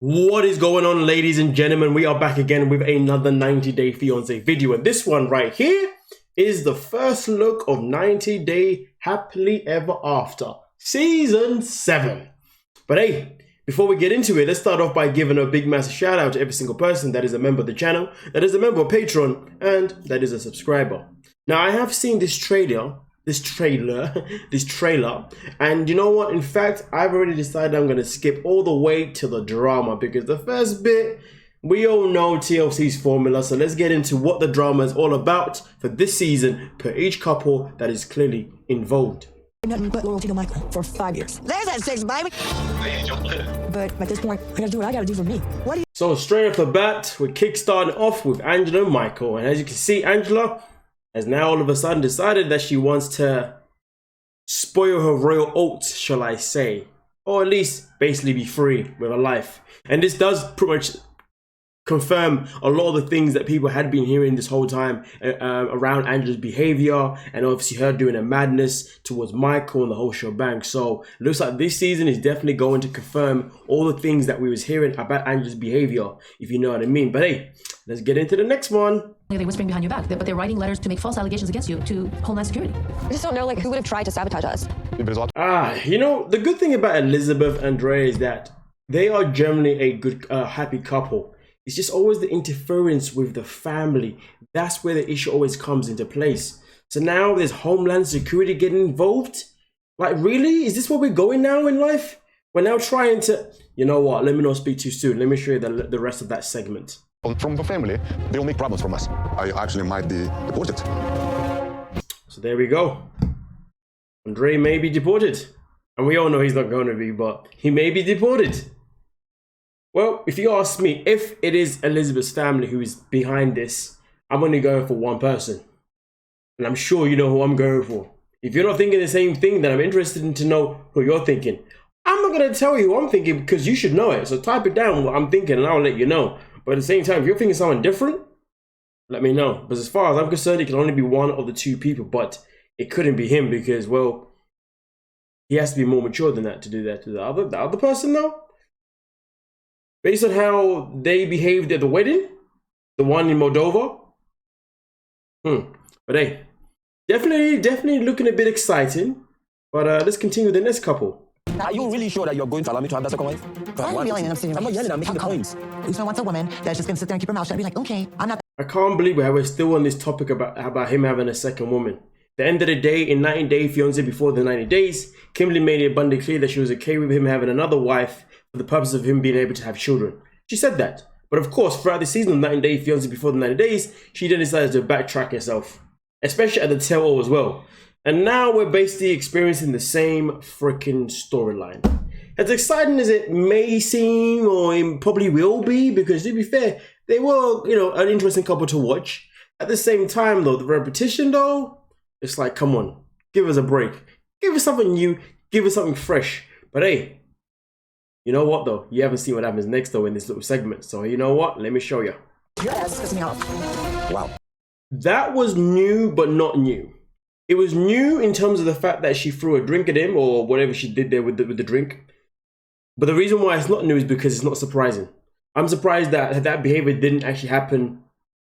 What is going on, ladies and gentlemen? We are back again with another 90-day fiance video, and this one right here is the first look of 90-day happily ever after season 7. But hey, before we get into it, let's start off by giving a big massive shout out to every single person that is a member of the channel, that is a member of Patreon, and that is a subscriber. Now, I have seen this trailer, and you know what? In fact, I've already decided I'm going to skip all the way to the drama, because the first bit, we all know TLC's formula. So let's get into what the drama is all about for this season per each couple that is clearly involved. Nothing but loyalty to Michael for 5 years. There's that 6, baby. But at this point, I gotta do what I gotta do for me. So straight off the bat, we're kickstarting off with Angela and Michael, and as you can see, Angela has now all of a sudden decided that she wants to spoil her royal oats, shall I say, or at least basically be free with her life. And this does pretty much confirm a lot of the things that people had been hearing this whole time around Angela's behavior, and obviously her doing a madness towards Michael and the whole shebang. So it looks like this season is definitely going to confirm all the things that we was hearing about Angela's behavior, if you know what I mean. But hey, let's get into the next one. They're whispering behind your back, but they're writing letters to make false allegations against you to Homeland Security. I just don't know, like, who would have tried to sabotage us? You know, the good thing about Elizabeth and Andrei is that they are generally a good, happy couple. It's just always the interference with the family. That's where the issue always comes into place. So now there's Homeland Security getting involved. Like, really? Is this where we're going now in life? We're now trying to... You know what? Let me not speak too soon. Let me show you the rest of that segment. From the family, they'll make problems from us. I actually might be deported. So there we go. Andrei may be deported. And we all know he's not going to be, but he may be deported. Well, if you ask me, if it is Elizabeth's family who is behind this, I'm only going for one person. And I'm sure you know who I'm going for. If you're not thinking the same thing, then I'm interested in to know who you're thinking. I'm not going to tell you who I'm thinking because you should know it. So type it down what I'm thinking and I'll let you know. But at the same time, if you're thinking someone different, let me know. Because as far as I'm concerned, it can only be one of the two people. But it couldn't be him because, well, he has to be more mature than that to do that to the other person, though. Based on how they behaved at the wedding, the one in Moldova. But hey, definitely looking a bit exciting. But let's continue with the next couple. Are you really sure that you're going to allow me to have that second wife? I'm yelling and I'm sitting right. I'm not yelling, I'm making the points. Usman wants a woman that's just gonna sit there and keep her mouth shut and be like, okay, I'm not. I can't believe we're still on this topic about him having a second woman. At the end of the day, in 90-day fiance before the 90 days, Kimberly made it abundantly clear that she was okay with him having another wife for the purpose of him being able to have children. She said that. But of course, throughout the season of 90-day fiance before the 90 days, she then decided to backtrack herself, especially at the tail as well. And now we're basically experiencing the same freaking storyline. As exciting as it may seem, or it probably will be, because to be fair, they were, you know, an interesting couple to watch. At the same time, though, the repetition, though, it's like, come on, give us a break. Give us something new, give us something fresh. But hey, you know what, though? You haven't seen what happens next, though, in this little segment. So you know what? Let me show you. Your ass pisses me off. Wow. That was new, but not new. It was new in terms of the fact that she threw a drink at him, or whatever she did there with the drink. But the reason why it's not new is because it's not surprising. I'm surprised that that behavior didn't actually happen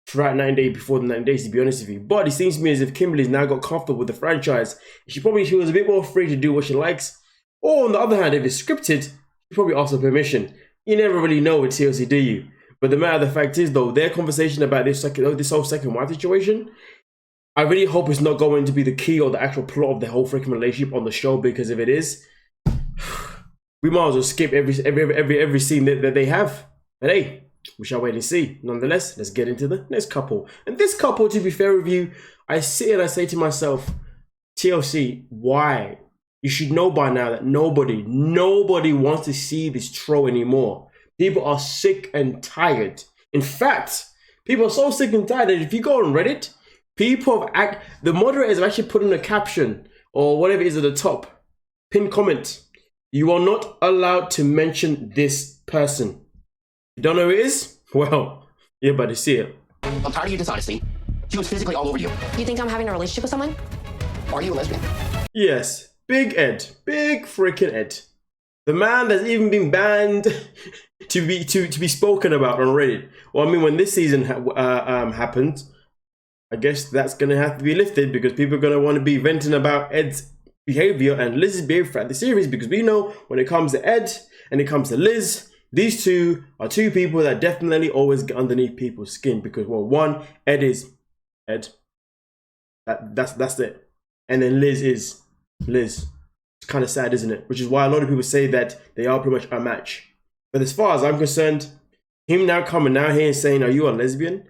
throughout 9 days before the 9 days, to be honest with you. But it seems to me as if Kimberly's now got comfortable with the franchise. She probably feels a bit more free to do what she likes. Or on the other hand, if it's scripted, she probably asks for permission. You never really know with TLC, do you? But the matter of the fact is, though, their conversation about this whole second wife situation, I really hope it's not going to be the key or the actual plot of the whole freaking relationship on the show, because if it is, we might as well skip every scene that they have. But hey, we shall wait and see. Nonetheless, let's get into the next couple. And this couple, to be fair with you, I sit and I say to myself, TLC, why? You should know by now that nobody wants to see this troll anymore. People are sick and tired. In fact, people are so sick and tired that if you go on Reddit, the moderators have actually put in a caption or whatever it is at the top, pinned comment. You are not allowed to mention this person. You don't know who it is? Well, you're about to see it. I'm tired of your dishonesty. She was physically all over you. You think I'm having a relationship with someone? Are you a lesbian? Yes, Big Ed. Big freaking Ed. The man that's even been banned to be spoken about on Reddit. Well, I mean, when this season happened, I guess that's gonna have to be lifted because people are gonna want to be venting about Ed's behavior and Liz's behavior throughout the series, because we know when it comes to Ed and it comes to Liz, these two are two people that definitely always get underneath people's skin, because, well, one, Ed is Ed. That's it. And then Liz is Liz. It's kind of sad, isn't it? Which is why a lot of people say that they are pretty much a match. But as far as I'm concerned, him now coming out here and saying, "Are you a lesbian?"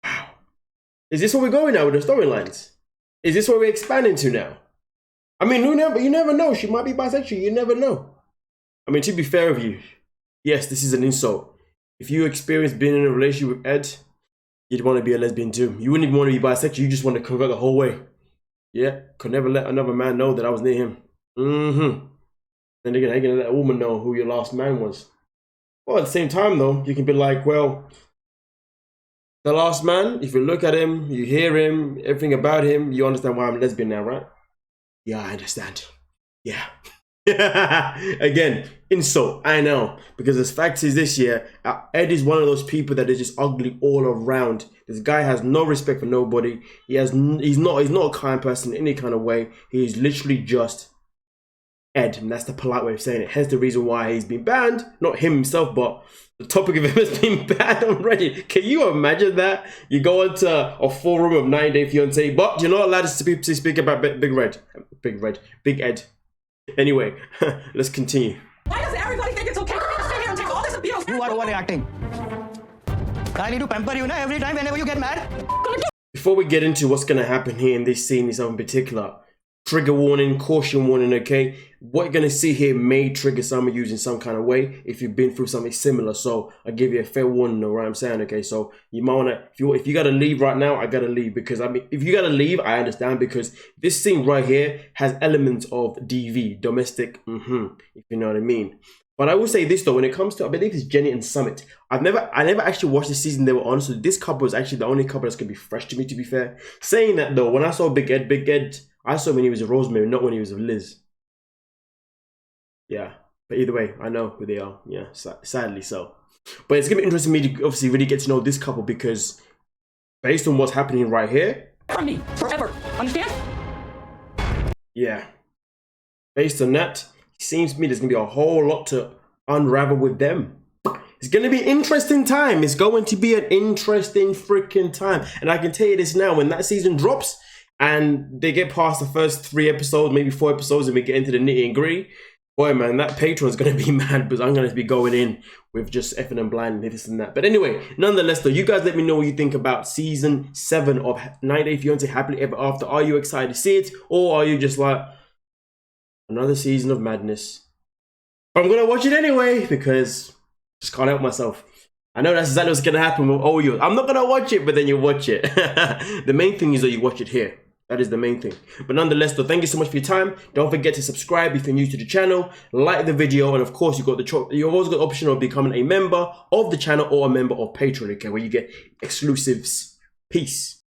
Wow. Is this where we're going now with the storylines? Is this where we're expanding to now? I mean, you never know. She might be bisexual. You never know. I mean, to be fair with you, yes, this is an insult. If you experience being in a relationship with Ed, you'd want to be a lesbian too. You wouldn't even want to be bisexual. You just want to convert the whole way. Yeah, could never let another man know that I was near him. Then again, how can you let a woman know who your last man was? Well, at the same time though, you can be like, well, the last man, if you look at him, you hear him, everything about him, you understand why I'm a lesbian now, right? Yeah, I understand. Yeah. Again, insult, I know. Because the fact is this year, Ed is one of those people that is just ugly all around. This guy has no respect for nobody. He's not a kind person in any kind of way. He's literally just Ed, and that's the polite way of saying it. Hence the reason why he's been banned. Not him himself, but the topic of him has been banned on Reddit. Can you imagine that? You go into a forum of 90-Day Fiancé, but you're not allowed to speak about Big Ed. Anyway, let's continue. Why does everybody think it's okay for me to sit here and take all this abuse? You are overreacting. I need to pamper you now every time whenever you get mad. Before we get into what's going to happen here in this scene itself in particular, trigger warning, caution warning, okay? What you're going to see here may trigger some of you in some kind of way if you've been through something similar. So I'll give you a fair warning, know what I'm saying, okay? So you might want to, if you got to leave right now, I got to leave. Because, I mean, if you got to leave, I understand, because this scene right here has elements of DV, domestic, if you know what I mean. But I will say this though, when it comes to, I believe it's Jenny and Sumit. I never actually watched the season they were on, so this couple is actually the only couple that's gonna be fresh to me, to be fair. Saying that though, when I saw Big Ed, I saw him when he was with Rosemary, not when he was with Liz. Yeah, but either way, I know who they are. Yeah, sadly so. But it's gonna be interesting for me to obviously really get to know this couple, because based on what's happening right here, From me, forever. Understand? yeah, based on that, it seems to me there's going to be a whole lot to unravel with them. It's going to be an interesting time. It's going to be an interesting freaking time. And I can tell you this now, when that season drops and they get past the first 3 episodes, maybe 4 episodes, and we get into the nitty and gritty, boy, man, that Patreon's going to be mad, because I'm going to be going in with just effing and blind and this and that. But anyway, nonetheless, though, you guys let me know what you think about season 7 of 90-Day Fiancé Happily Ever After. Are you excited to see it? Or are you just like, another season of madness? But I'm going to watch it anyway, because I just can't help myself. I know that's exactly what's going to happen with all you. I'm not going to watch it, but then you watch it. The main thing is that you watch it here. That is the main thing. But nonetheless, though, thank you so much for your time. Don't forget to subscribe if you're new to the channel, like the video, and of course, you've always got the option of becoming a member of the channel or a member of Patreon, okay, where you get exclusives. Peace.